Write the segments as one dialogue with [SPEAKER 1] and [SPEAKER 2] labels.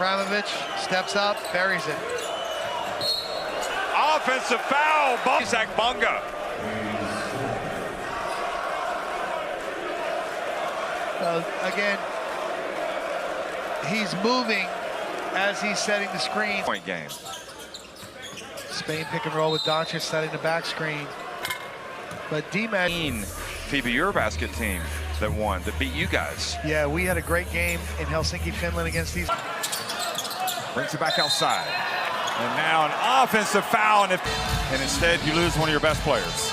[SPEAKER 1] Abramovich steps up, buries it.
[SPEAKER 2] Offensive foul, Zach Bunga.
[SPEAKER 1] Again, he's moving as he's setting the screen.
[SPEAKER 2] Point game.
[SPEAKER 1] Spain pick and roll with Doncic setting the back screen. But D-Mac...
[SPEAKER 2] FIBA Eurobasket team that won, that beat you guys.
[SPEAKER 1] Yeah, we had a great game in Helsinki, Finland against these.
[SPEAKER 2] Brings it back outside. And now an offensive foul, and instead you lose one of your best players.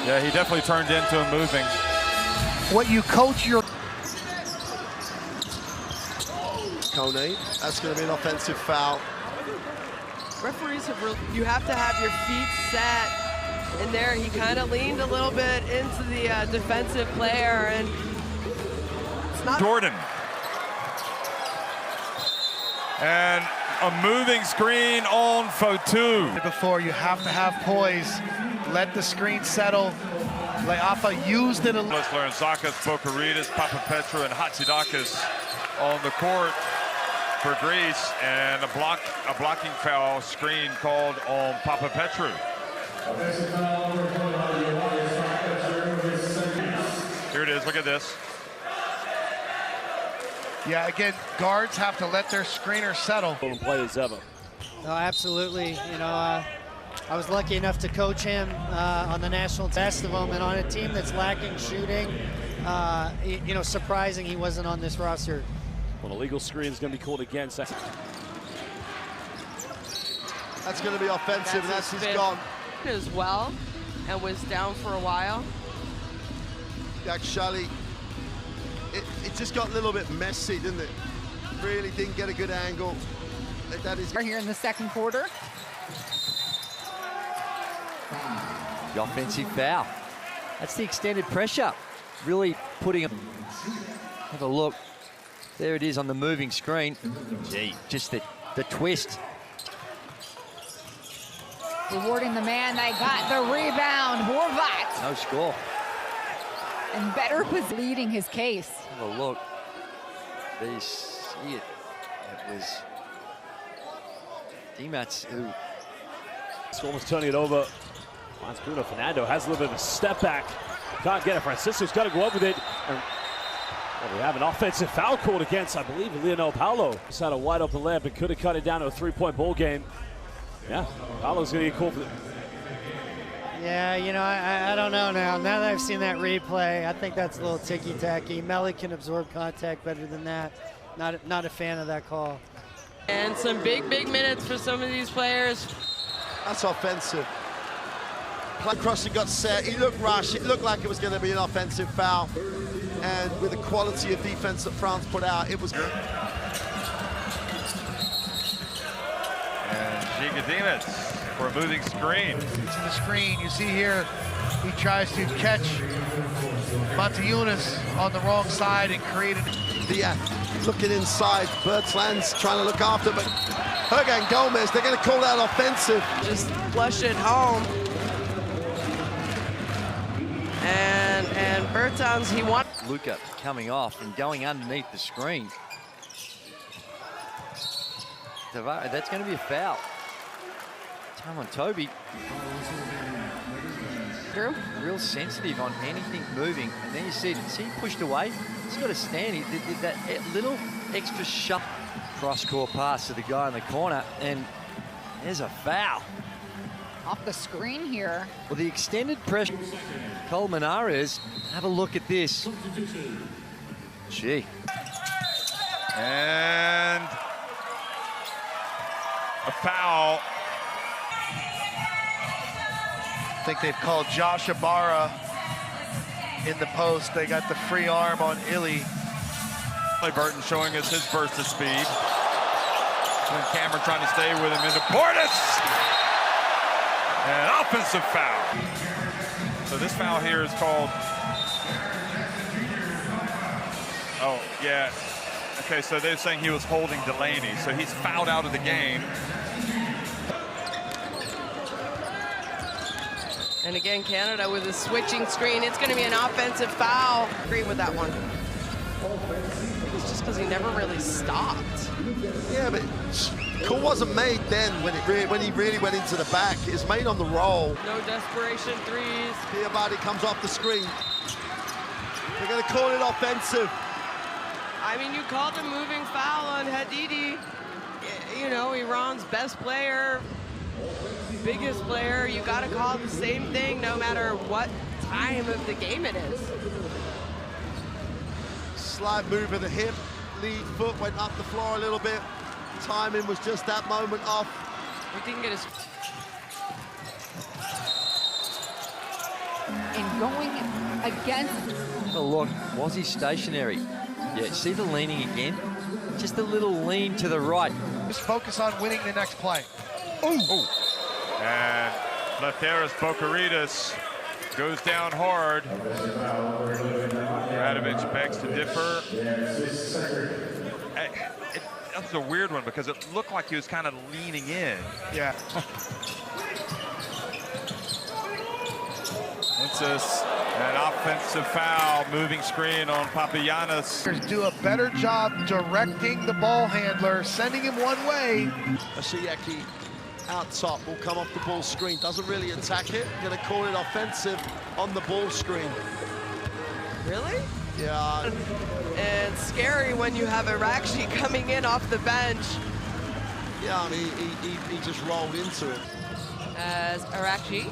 [SPEAKER 2] Yeah, he definitely turned into him moving.
[SPEAKER 1] What you coach your...
[SPEAKER 3] Kone, that's going to be an offensive foul.
[SPEAKER 4] Referees have really, you have to have your feet set in there. He kind of leaned a little bit into the defensive player, and it's not...
[SPEAKER 2] Jordan. And a moving screen on Fotu.
[SPEAKER 1] Before, you have to have poise. Let the screen settle. Leafa used it a little.
[SPEAKER 2] Larentzakis, Bokaritas, Papapetrou, and Hatzidakis on the court for Greece, and a blocking foul screen called on Papapetrou. Here it is, look at this.
[SPEAKER 1] Yeah, again, guards have to let their screener settle.
[SPEAKER 5] Players ever.
[SPEAKER 6] Oh, absolutely. You know, I was lucky enough to coach him on the national best of them, and on a team that's lacking shooting. You know, surprising he wasn't on this roster.
[SPEAKER 5] Well, a legal screen is going to be called against.
[SPEAKER 3] That's going to be offensive, and that's he's gone.
[SPEAKER 4] As well, and was down for a while.
[SPEAKER 3] Actually, it just got a little bit messy, didn't it? Really didn't get a good angle. That is
[SPEAKER 7] here in the second quarter.
[SPEAKER 8] The offensive foul. That's the extended pressure. Really putting him. Have a look. There it is on the moving screen. Gee, just the twist.
[SPEAKER 7] Rewarding the man that got the rebound, Horvat.
[SPEAKER 8] No score.
[SPEAKER 7] And Better was leading his case.
[SPEAKER 8] Have a look. There you see it. It was D-Mats who...
[SPEAKER 5] It's almost turning it over. Finds Bruno Fernando, has a little bit of a step back. Can't get it. Francisco's got to go up with it. And, well, we have an offensive foul called against, I believe, Lionel Paulo. Just had a wide open layup and could have cut it down to a three-point ball game. Yeah, Paulo's going to get called for it.
[SPEAKER 6] Yeah, you know, I don't know now. Now that I've seen that replay, I think that's a little ticky-tacky. Melly can absorb contact better than that. Not a fan of that call.
[SPEAKER 4] And some big minutes for some of these players.
[SPEAKER 3] That's offensive. Play crossing got set. He looked rushed. It looked like it was going to be an offensive foul. And with the quality of defense that France put out, it was good.
[SPEAKER 2] And Gigadinez for a moving screen.
[SPEAKER 1] It's in the screen. You see here, he tries to catch Montiunas on the wrong side and created...
[SPEAKER 3] Looking inside. Bertland's trying to look after, but Hergan Gomez, they're going to call that offensive.
[SPEAKER 4] Just flush it home. And Bertans, he won.
[SPEAKER 8] Luka coming off and going underneath the screen. That's going to be a foul. Time on Toby.
[SPEAKER 7] Drew?
[SPEAKER 8] Real sensitive on anything moving. And then you see he pushed away. He's got to stand. He did that little extra shove. Cross-court pass to the guy in the corner. And there's a foul.
[SPEAKER 7] Off the screen here.
[SPEAKER 8] Well, the extended pressure. Cole Menares, have a look at this. Gee.
[SPEAKER 2] And a foul.
[SPEAKER 1] I think they've called Josh Ibarra in the post. They got the free arm on Illy.
[SPEAKER 2] Burton showing us his burst of speed. And Cameron trying to stay with him into Portis. And offensive foul. So this foul here is called... Oh, yeah. Okay, so they're saying he was holding Delaney. So he's fouled out of the game.
[SPEAKER 4] And again, Canada with a switching screen. It's going to be an offensive foul. Agree with that one. It's just because he never really stopped.
[SPEAKER 3] Yeah, but call wasn't made then when he really went into the back. It's made on the roll.
[SPEAKER 4] No desperation threes.
[SPEAKER 3] Diabate comes off the screen. They're going to call it offensive.
[SPEAKER 4] I mean, you called a moving foul on Hadidi. You know, Iran's best player, biggest player. You got to call the same thing no matter what time of the game it is.
[SPEAKER 3] Slight move of the hip. Lead foot went up the floor a little bit. Timing was just that moment off.
[SPEAKER 4] He didn't get his...
[SPEAKER 7] And going against...
[SPEAKER 8] Oh, look, was he stationary? Yeah, see the leaning again? Just a little lean to the right.
[SPEAKER 1] Just focus on winning the next play.
[SPEAKER 2] Ooh. And Latheris Bocaritas goes down hard. Radovic begs to differ. That was a weird one because it looked like he was kind of leaning in.
[SPEAKER 1] Yeah.
[SPEAKER 2] Princess, an offensive foul, moving screen on Papagiannis.
[SPEAKER 1] Do a better job directing the ball handler, sending him one way.
[SPEAKER 3] Ashiaki out top will come off the ball screen. Doesn't really attack it. Going to call it offensive on the ball screen.
[SPEAKER 4] Really?
[SPEAKER 3] Yeah.
[SPEAKER 4] And scary when you have Arakshi coming in off the bench.
[SPEAKER 3] Yeah, I mean, he just rolled into it.
[SPEAKER 4] As Arakshi.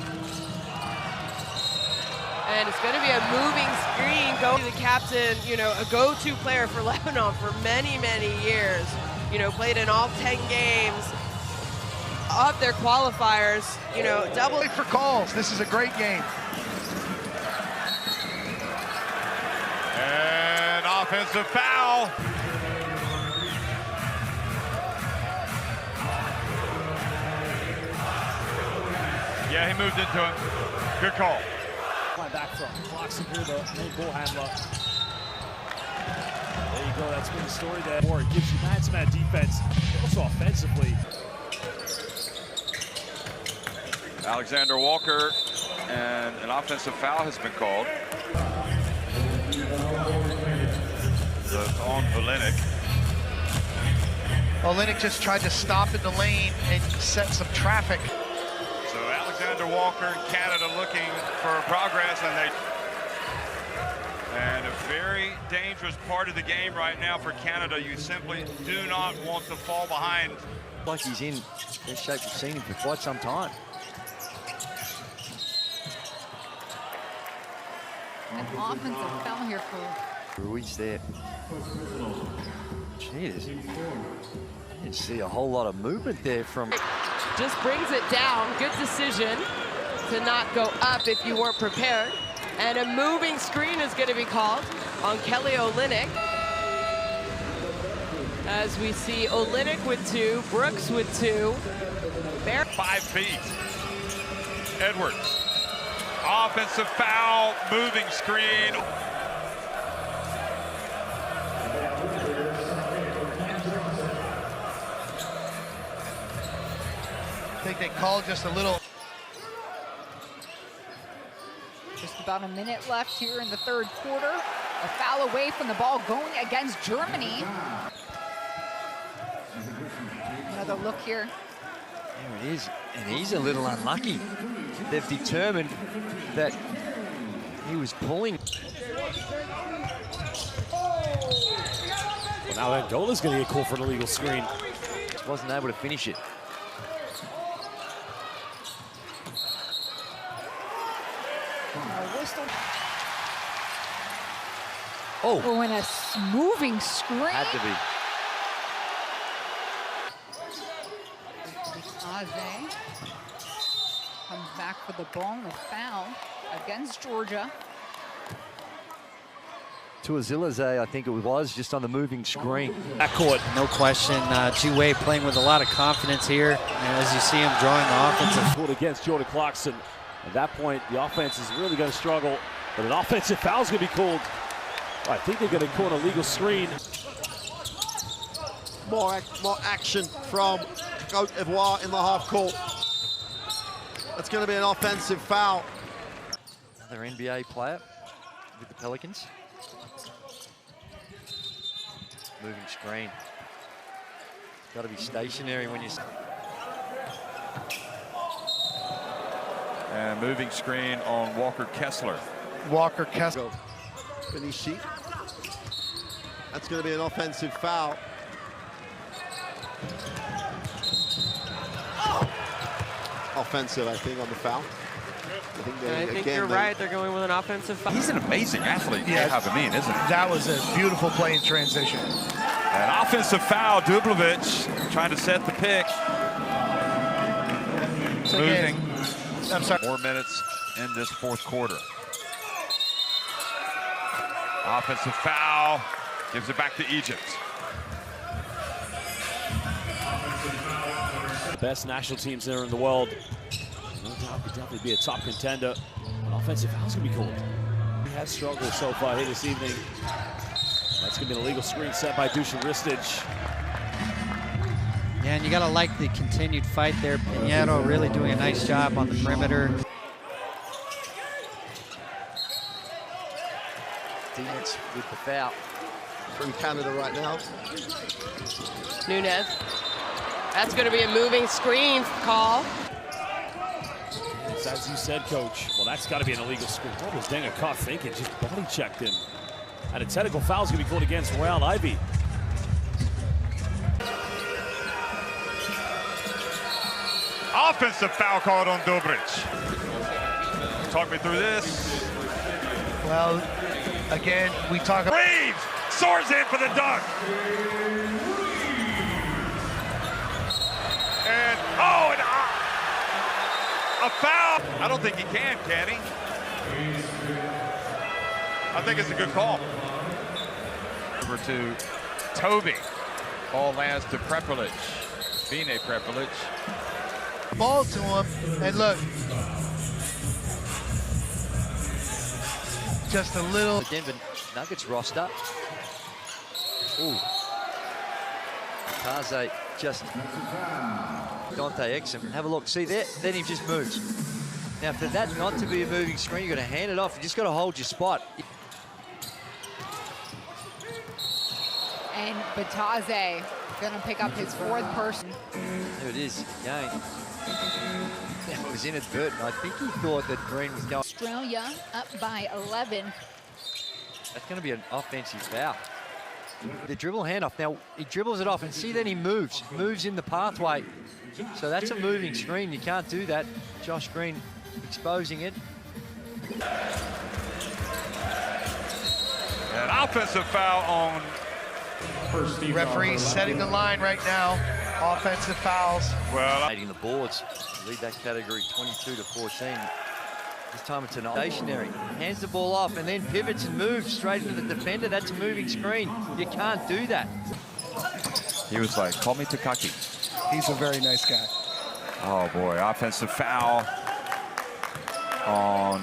[SPEAKER 4] And it's going to be a moving screen going to the captain, you know, a go-to player for Lebanon for many, many years. You know, played in all 10 games of their qualifiers, you know, double.
[SPEAKER 1] For calls, this is a great game.
[SPEAKER 2] And offensive foul. Yeah, he moved into it. Good call.
[SPEAKER 5] Back from Clarkson here, the main ball handler. There you go, that's been the story there. More, it gives you man-to-man defense, also offensively.
[SPEAKER 2] Alexander Walker, and an offensive foul has been called. On Olenek.
[SPEAKER 1] Olenek just tried to stop in the lane and set some traffic.
[SPEAKER 2] So Alexander Walker and Canada looking for progress, and a very dangerous part of the game right now for Canada. You simply do not want to fall behind.
[SPEAKER 8] Like he's in best shape we've seen him for quite some time.
[SPEAKER 7] An offensive foul here for
[SPEAKER 8] Ruiz there. Jeez. I didn't see a whole lot of movement there from...
[SPEAKER 4] Just brings it down. Good decision to not go up if you weren't prepared. And a moving screen is going to be called on Kelly Olynyk. As we see Olynyk with 2, Brooks with 2.
[SPEAKER 2] 5 feet. Edwards. Offensive foul, moving screen.
[SPEAKER 1] I think they called just a little.
[SPEAKER 7] just about a minute left here in the third quarter. A foul away from the ball going against Germany. Another look here.
[SPEAKER 8] There it is, and he's a little unlucky. They've determined that he was pulling.
[SPEAKER 5] Well, now Angola's going to get called for an illegal screen.
[SPEAKER 8] Just wasn't able to finish it.
[SPEAKER 7] Oh, and a moving screen.
[SPEAKER 8] Had to be.
[SPEAKER 7] Aze comes back for the ball and a foul against Georgia.
[SPEAKER 8] Tuazilazé, I think it was, just on the moving screen.
[SPEAKER 6] Backcourt, no question. G-Way playing with a lot of confidence here. And as you see him drawing the offensive.
[SPEAKER 5] Pulled against Jordan Clarkson. At that point, the offense is really going to struggle. But an offensive foul is going to be called. I think they're going to call an illegal screen.
[SPEAKER 3] More action from Cote d'Ivoire in the half court. That's going to be an offensive foul.
[SPEAKER 8] Another NBA player with the Pelicans. Moving screen. Got to be stationary when you...
[SPEAKER 2] And moving screen on Walker Kessler.
[SPEAKER 1] Walker Kessler.
[SPEAKER 3] Benici. That's going to be an offensive foul. Offensive, I think, on the foul.
[SPEAKER 4] I think you're right. They're going with an offensive foul.
[SPEAKER 2] He's an amazing athlete, Amin, isn't he?
[SPEAKER 1] That was a beautiful play in transition.
[SPEAKER 2] An offensive foul, Dublovic trying to set the pick.
[SPEAKER 1] So
[SPEAKER 2] Moving.
[SPEAKER 1] I'm sorry.
[SPEAKER 2] 4 minutes in this fourth quarter. Offensive foul, gives it back to Egypt.
[SPEAKER 5] Best national teams there in the world. No doubt could definitely be a top contender. An offensive foul's gonna be called. He has struggled so far here this evening. That's gonna be an illegal screen set by Dusan Ristic.
[SPEAKER 6] Yeah, and you gotta like the continued fight there. Piñero really doing a nice job on the perimeter.
[SPEAKER 8] Defense with the foul.
[SPEAKER 3] From Canada right now.
[SPEAKER 4] Nunez. That's going to be a moving screen call.
[SPEAKER 5] It's as you said, Coach. Well, that's got to be an illegal screen. What was Dengakar thinking? Just body checked him. And a technical foul is going to be called against Royal Ivy.
[SPEAKER 2] Offensive foul called on Dobric. Talk me through this.
[SPEAKER 1] Well, again, we talk about...
[SPEAKER 2] Reeves soars in for the dunk. And, a foul. I don't think he can he? I think it's a good call. Over to Toby. Ball lands to Prepelic. Vine Prepelic.
[SPEAKER 1] Ball to him, and look. Just a little...
[SPEAKER 8] The Denver Nuggets roster. Ooh. Taze just... Dante Exum. Have a look. See there? Then he just moves. Now, for that not to be a moving screen, you've got to hand it off. You just got to hold your spot.
[SPEAKER 7] And Bataze gonna pick up his fourth person.
[SPEAKER 8] There it is. Again. It was inadvertent. I think he thought that Green was going...
[SPEAKER 7] Australia up by 11.
[SPEAKER 8] That's going to be an offensive foul. The dribble handoff. Now, he dribbles it off, and see, then he moves in the pathway. So that's a moving screen. You can't do that. Josh Green exposing it.
[SPEAKER 2] An offensive foul on...
[SPEAKER 1] Referee setting the line right now. Offensive fouls.
[SPEAKER 2] Well,
[SPEAKER 8] The boards lead that category 22-14. This time it's an stationary. Hands the ball off and then pivots and moves straight into the defender. That's a moving screen. You can't do that.
[SPEAKER 2] he was like, call me Takaki.
[SPEAKER 1] He's a very nice guy.
[SPEAKER 2] Oh boy, offensive foul on...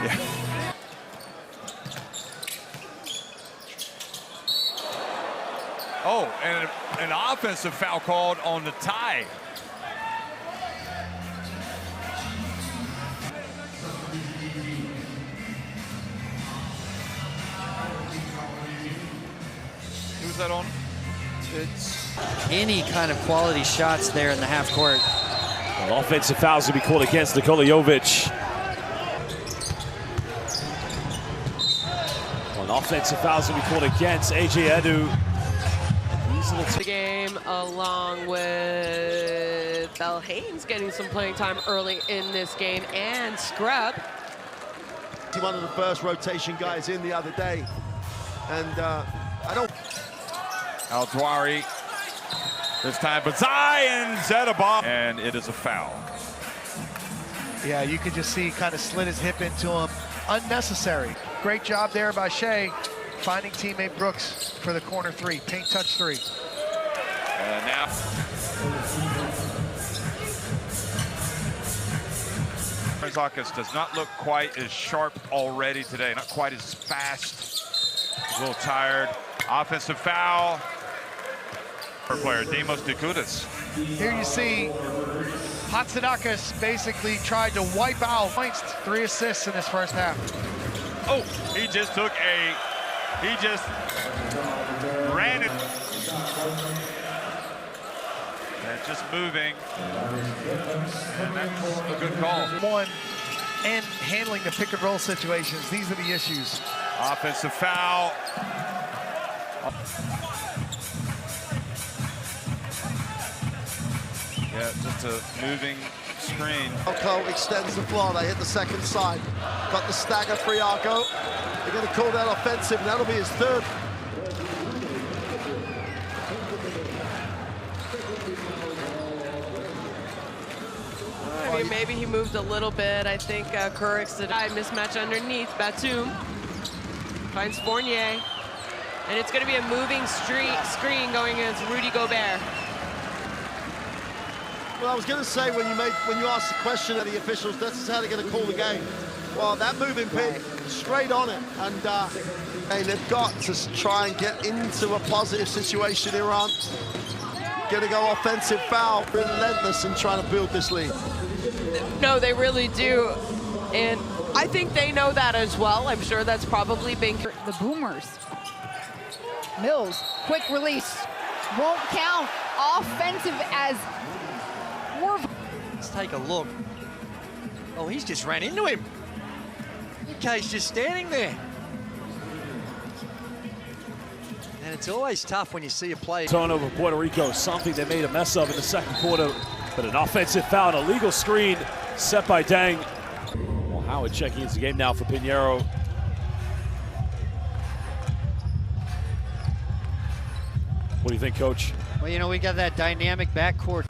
[SPEAKER 2] Yeah. Oh, and an offensive foul called on the tie. Who's that on?
[SPEAKER 6] It's any kind of quality shots there in the half court.
[SPEAKER 5] Well, offensive fouls will be called against Nikola Jovic. Well, offensive fouls will be called against AJ Edu.
[SPEAKER 4] The game, along with Bell Haynes getting some playing time early in this game, and Scrub.
[SPEAKER 3] One of the first rotation guys in the other day. And I don't...
[SPEAKER 2] Al-Dwari. This time, Bazai and Zedabah. And it is a foul.
[SPEAKER 1] Yeah, you could just see he kind of slid his hip into him. Unnecessary. Great job there by Shea, finding teammate Brooks for the corner three, paint touch three.
[SPEAKER 2] And now. Marzakis does not look quite as sharp already today, not quite as fast. He's a little tired. Offensive foul. Player Demos Dikoutas.
[SPEAKER 1] Here you see Hatzidakis basically tried to wipe out points, 3 assists in his first half.
[SPEAKER 2] Oh, he just ran it. And just moving. And that's a good call.
[SPEAKER 1] One, and handling the pick and roll situations. These are the issues.
[SPEAKER 2] Offensive foul. Yeah, just a moving screen.
[SPEAKER 3] Arco extends the floor. They hit the second side. Got the stagger free Arco. They're going to call that offensive, and that'll be his third.
[SPEAKER 4] I mean, maybe he moved a little bit. I think Kurix did a mismatch underneath. Batum finds Fournier. And it's going to be a moving screen going against Rudy Gobert.
[SPEAKER 3] Well, I was going to say, when you asked the question of the officials, this is how they're going to call the game. Well, that moving pick, straight on it. And they've got to try and get into a positive situation, Iran. Going to go offensive foul, relentless in trying to build this lead.
[SPEAKER 4] No, they really do. And I think they know that as well. I'm sure that's probably been...
[SPEAKER 7] The Boomers. Mills, quick release. Won't count. Offensive as...
[SPEAKER 8] Let's take a look. Oh, he's just ran into him. K's just standing there. And it's always tough when you see a play.
[SPEAKER 5] Turnover Puerto Rico, something they made a mess of in the second quarter, but an offensive foul, an illegal screen set by Dang. Well, Howard checking into the game now for Pinheiro. What do you think, Coach?
[SPEAKER 6] Well, you know, we got that dynamic backcourt.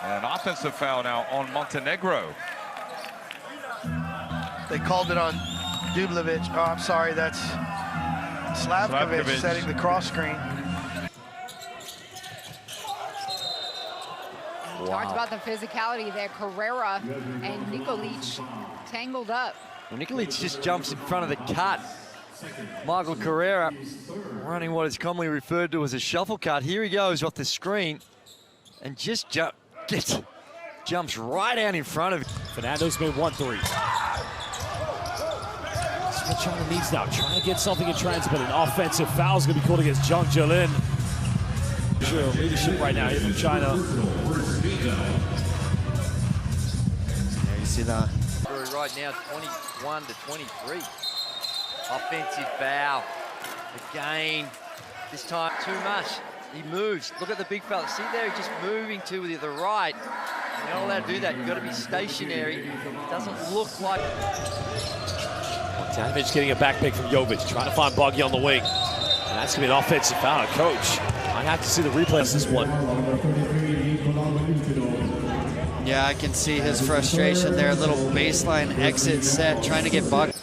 [SPEAKER 2] And an offensive foul now on Montenegro.
[SPEAKER 1] They called it on Dublevic. Oh, I'm sorry, that's Slavkovic setting the cross screen.
[SPEAKER 7] We talked about the physicality there. Carrera and Nikolic tangled up.
[SPEAKER 8] Well, Nikolic just jumps in front of the cut. Michael Carrera running what is commonly referred to as a shuffle cut. Here he goes off the screen and just jumps right out in front of him.
[SPEAKER 5] Fernando's made 1 3. That's what China needs now. Trying to get something in transit, but an offensive foul is going to be called against Zhang Jilin. Sure, leadership right now here from China.
[SPEAKER 1] Yeah, you see that.
[SPEAKER 8] Right now, 21 to 23. Offensive foul. Again, this time too much. He moves. Look at the big fella. See there, he's just moving to the right. You're not allowed to do that. You've got to be stationary. It doesn't look like...
[SPEAKER 5] Tanovic getting a back pick from Jovic, trying to find Boggy on the wing. And that's going to be an offensive foul. Coach, I have to see the replay of this one.
[SPEAKER 6] Yeah, I can see his frustration there. A little baseline exit set, trying to get Buck.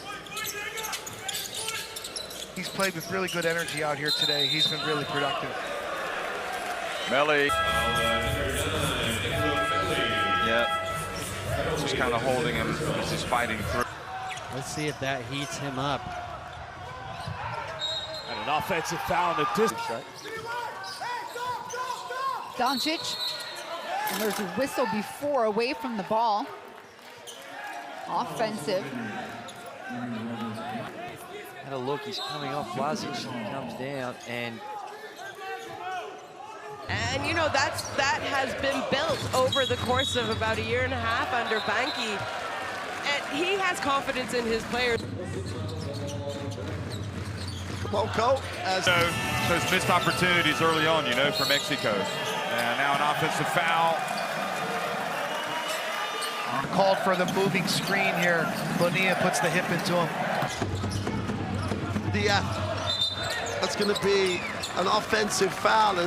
[SPEAKER 1] He's played with really good energy out here today. He's been really productive.
[SPEAKER 2] Melly. Yeah. Just kind of holding him as he's fighting through.
[SPEAKER 6] Let's see if that heats him up.
[SPEAKER 5] And an offensive foul in the distance. Right?
[SPEAKER 7] Doncic. And there's a whistle before, away from the ball. Offensive.
[SPEAKER 8] Had a look, he's coming off Vlasic, comes down, and
[SPEAKER 4] you know, that has been built over the course of about a year and a half under Banky. And he has confidence in his players.
[SPEAKER 3] Boko as
[SPEAKER 2] those missed opportunities early on, you know, for Mexico. And now an offensive foul.
[SPEAKER 1] Called for the moving screen here. Bonilla puts the hip into him.
[SPEAKER 3] That's going to be an offensive foul.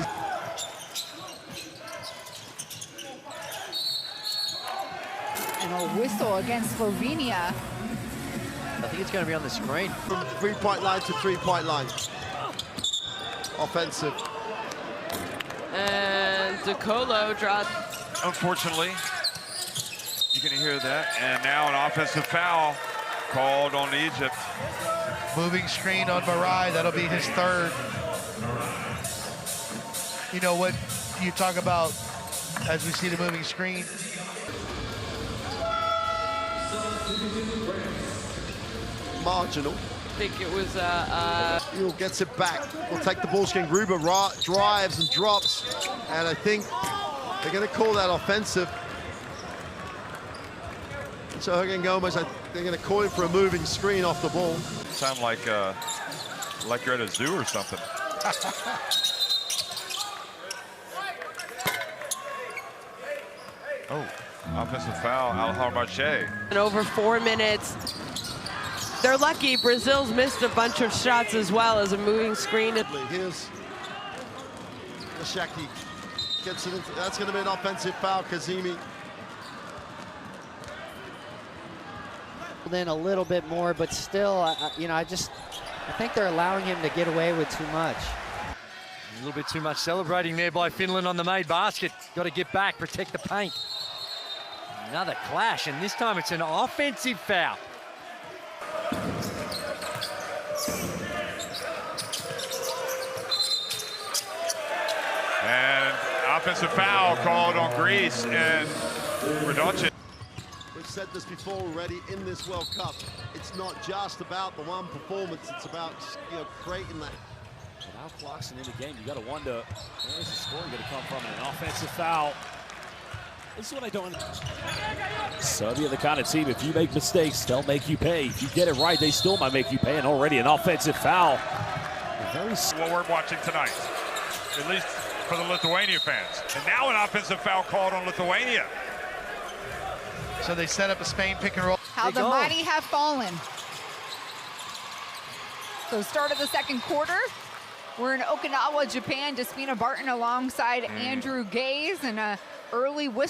[SPEAKER 7] And a whistle against Slovenia.
[SPEAKER 8] I think it's going to be on the screen.
[SPEAKER 3] From three-point line to three-point line. Offensive.
[SPEAKER 4] And DeColo dropped.
[SPEAKER 2] Unfortunately, you're going to hear that. And now an offensive foul called on Egypt.
[SPEAKER 1] Moving screen on Marai, that'll be his third. You know what you talk about as we see the moving screen?
[SPEAKER 3] Marginal.
[SPEAKER 4] I think it was
[SPEAKER 3] Ewell gets it back. Will take the ball screen. Gruber drives and drops. And I think they're going to call that offensive. So Hernan Gomez, they're going to call him for a moving screen off the ball.
[SPEAKER 2] Sound like you're at a zoo or something. Oh, offensive foul, Alhar Marche.
[SPEAKER 4] in over 4 minutes. They're lucky. Brazil's missed a bunch of shots as well as a moving screen.
[SPEAKER 3] Here's Shaki. Gets it into, that's going to be an offensive foul, Kazemi.
[SPEAKER 6] In a little bit more, but still, I think they're allowing him to get away with too much.
[SPEAKER 8] A little bit too much celebrating there by Finland on the made basket. Got to get back, protect the paint. Another clash, and this time it's an offensive foul.
[SPEAKER 2] And offensive foul called on Greece and Radonjic.
[SPEAKER 3] We've said this before already in this World Cup. It's not just about the one performance, it's about, creating that.
[SPEAKER 5] Without Clarkson in the game, you got to wonder, where is the scoring going to come from? And an offensive foul. This is what I don't. Serbia, the kind of team, if you make mistakes, they'll make you pay. If you get it right, they still might make you pay. And already an offensive foul.
[SPEAKER 2] What we're watching tonight, at least for the Lithuania fans. And now an offensive foul called on Lithuania.
[SPEAKER 1] So they set up a Spain pick and roll.
[SPEAKER 7] How the mighty have fallen. So start of the second quarter. We're in Okinawa, Japan. Despina Barton alongside Andrew Gaze, and a early whistle.